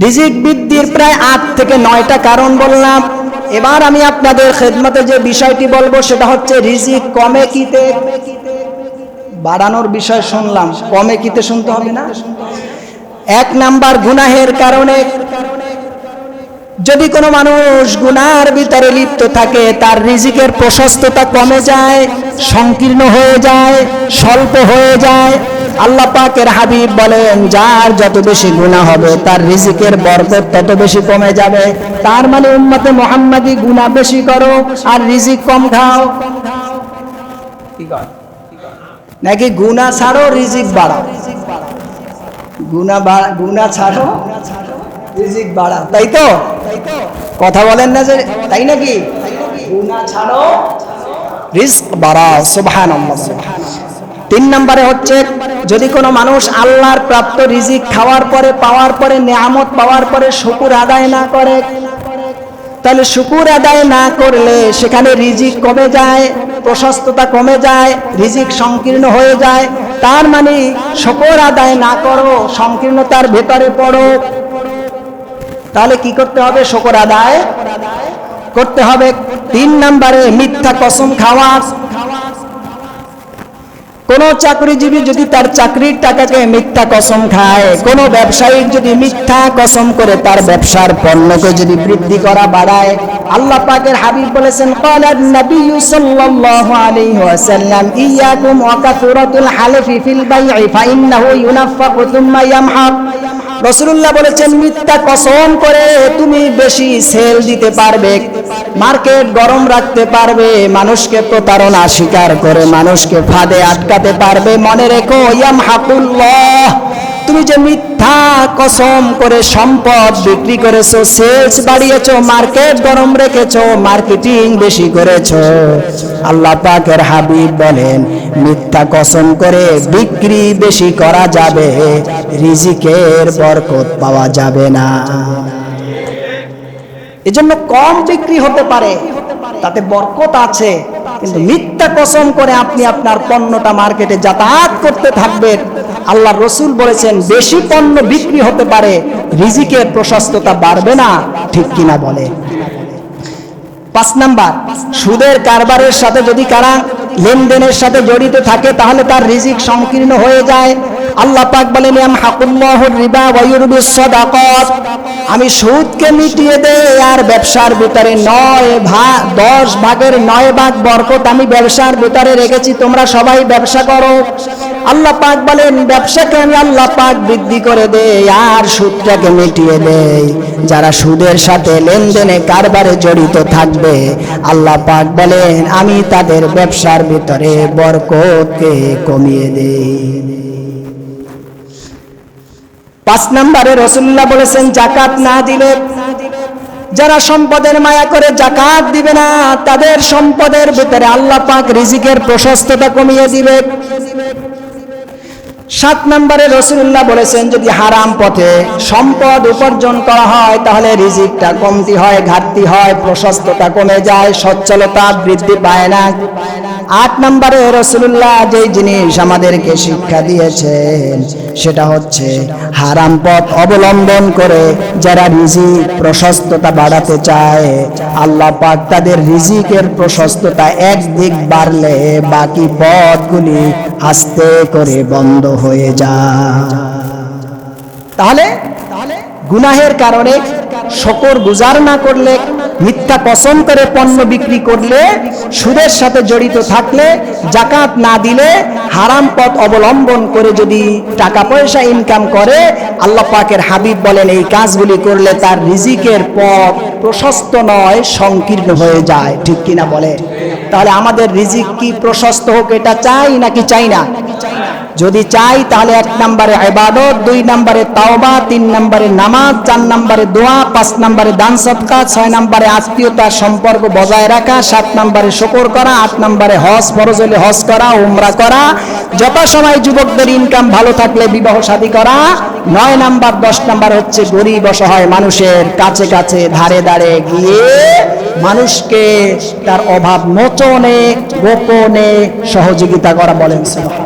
রিজিক বৃদ্ধির প্রায় ৮ থেকে ৯টা কারণ বললাম। এবার আমি আপনাদের খেদমতে যে বিষয়টি বলবো সেটা হচ্ছে রিজিক কমে কিতে বাড়ানোর বিষয় শুনলাম, কমে কিতে শুনতে হবে না। ১ নাম্বার গুনাহের কারণে। যদি কোনো মানুষ গুনার ভিতরে লিপ্ত থাকে তার রিজিকের প্রশস্ততা কমে যায়, সংকীর্ণ হয়ে যায়, স্বল্প হয়ে যায়। আল্লাহ পাকের হাবিব বলেন যার যত বেশি গুনাহ হবে তার রিজিকের বরকত তত বেশি কমে যাবে। তার মানে উম্মতে মুহাম্মাদি গুনাহ বেশি করো আর রিজিক কম খাও, কি কয় নাকি গুনাহ ছাড়ো রিজিক বাড়াও? গুনাহ ছাড়ো রিজিক বাড়াও, তাই তো? কথা বলেন না যে তাই নাকি? গুনাহ ছাড়ো রিজিক বাড়াও, সুবহানাল্লাহ। ৩ নম্বরে হচ্ছে যদি কোনো মানুষ আল্লাহর প্রাপ্ত রিজিক খাওয়ার পরে পাওয়ার পরে নিয়ামত পাওয়ার পরে শুকর আদায় না করে, তাহলে শুকর আদায় না করলে সেখানে রিজিক কমে যায়, প্রশস্ততা কমে যায়, রিজিক সংকীর্ণ হয়ে যায়। তার মানে শুকর আদায় না করো, সংকীর্ণতার ভেতরে পড়ো। তাহলে কি করতে হবে? শুকর আদায় করতে হবে। ৩ নম্বরে মিথ্যা কসম খাওয়া। কোন চাকরিজীবী যদি তার চাকরির টাকাকে মিথ্যা কসম খায়, কোন ব্যবসায়িক যদি মিথ্যা কসম করে তার ব্যবসার পণ্যকে যদি বৃদ্ধি করা বাড়ায়, আল্লাহ পাকের হাবিব বলেছেন ক্বালান নবী সাল্লাল্লাহু আলাইহি ওয়াসাল্লাম ইয়াকুম ওয়া কাসরাতুল হালফি ফিল বাই'i ফাইন্নাহু ইউনাফাকু সুম্মা ইয়ামহাক। রাসূলুল্লাহ বলেছেন মিথ্যা কসম করে তুমি বেশি সেল দিতে পারবে, মার্কেট গরম রাখতে পারবে, মানুষকে প্রতারণা স্বীকার করে মানুষকে ফাঁদে আটকাতে পারবে। মনে রেখো ইয়ামহাকুল্লাহ, তুমি যে মিথ্যা কসম করে সম্পদ বিক্রি করেছো, সেলস বাড়িয়েছো, মার্কেট গরম রেখেছো, মার্কেটিং বেশি করেছো, আল্লাহ পাকের হাবিব বলেন মিথ্যা কসম করে বিক্রি বেশি করা যাবে, রিজিকের বরকত পাওয়া যাবে না। এজন্য কম বিক্রি হতে পারে, তাতে বরকত আছে, কিন্তু মিথ্যা কসম করে আপনি আপনার পণ্যটা মার্কেটে যাতায়াত করতে থাকবেন, আল্লাহর রাসূল বলেছেন বেশি পণ্য বিক্রি হতে পারে, রিজিকের প্রশস্ততা বাড়বে না। ঠিক কিনা বলে? ৫ নাম্বার, সুদের কারবারের সাথে যদি কারা লেনদেনের সাথে জড়িত থাকে তাহলে তার রিজিক সংকীর্ণ হয়ে যায়। আল্লাহ পাক বলেন ইয়ামহাকুল্লাহুর রিবা ওয়া ইউরবিস সাদাকাত, আমি সুদকে মিটিয়ে দেই আর ব্যবসার ভিতরে 10 ভাগের 9 ভাগ বরকত আমি ব্যবসার ভিতরে রেখেছি, তোমরা সবাই ব্যবসা করো। আল্লাহ পাক বলেন ব্যবসাকে আমি আল্লাহ পাক বৃদ্ধি করে দেই আর সুদটাকে মিটিয়ে দেই। যারা সুদের সাথে লেনদেনে কারবারে জড়িত থাকবে আল্লাহ পাক বলেন আমি তাদের ব্যবসার ভিতরে বরকতকে কমিয়ে দেই। ৫ নম্বরে রাসূলুল্লাহ বলেছেন যাকাত না দিলে, যারা সম্পদের মায়া করে যাকাত দিবে না তাদের সম্পদের ভিতরে আল্লাহ পাক রিজিকের প্রশস্ততা কমিয়ে দিবে। ৭ নম্বরে রাসূলুল্লাহ বলেছেন যদি হারাম পথে সম্পদ উপার্জন করা হয় তাহলে রিজিকটা কমতি হয়, ঘাটতি হয়, প্রশস্ততা কমে যায়, সচ্ছলতা বৃদ্ধি পায় না। ৮ নম্বরে রাসূলুল্লাহ যেই জিনিস আমাদেরকে শিক্ষা দিয়েছেন সেটা হচ্ছে হারাম পথ অবলম্বন করে যারা রিজিক প্রশস্ততা বাড়াতে চায় আল্লাহ পাক তাদের রিজিকের প্রশস্ততা একদিক বাড়লে বাকি পথগুলি আস্তে করে বন্ধ হয়ে যায়। তাহলে গুনাহের কারণে শুকর গুজার না করলে, মিথ্যা কসম করে পণ্য বিক্রি করলে, সুদের সাথে জড়িত থাকলে, যাকাত না দিলে, হারাম পথ অবলম্বন করে যদি টাকা পয়সা ইনকাম করে, আল্লাহ পাকের হাবিব বলেন এই কাজগুলি করলে তার রিজিকের পথ প্রশস্ত নয়, সংকীর্ণ হয়ে যায়। ঠিক কিনা বলে? তাহলে আমাদের রিজিক কি প্রশস্ত হোক এটা চাই নাকি চাই না? যদি চাই তাহলে ১ নম্বরে ইবাদত, ২ নম্বরে তাওবা, ৩ নম্বরে নামাজ, ৪ নম্বরে দোয়া, ৫ নম্বরে দান সদকা, ৬ নম্বরে আত্মীয়তার সম্পর্ক বজায় রাখা, ৭ নম্বরে শুকর করা, ৮ নম্বরে হজ, ফরজ হলে হজ করা, উমরা করা, যথাসময় যুবকদের ইনকাম ভালো থাকলে বিবাহ শাদী করা, ৯ নাম্বার ১০ নাম্বার হচ্ছে গরিব অসহায় মানুষের কাছে কাছে ধারে ধারে গিয়ে মানুষকে তার অভাব মোচনে গোপনে সহযোগিতা করা। বলেন সুবহানাল্লাহ।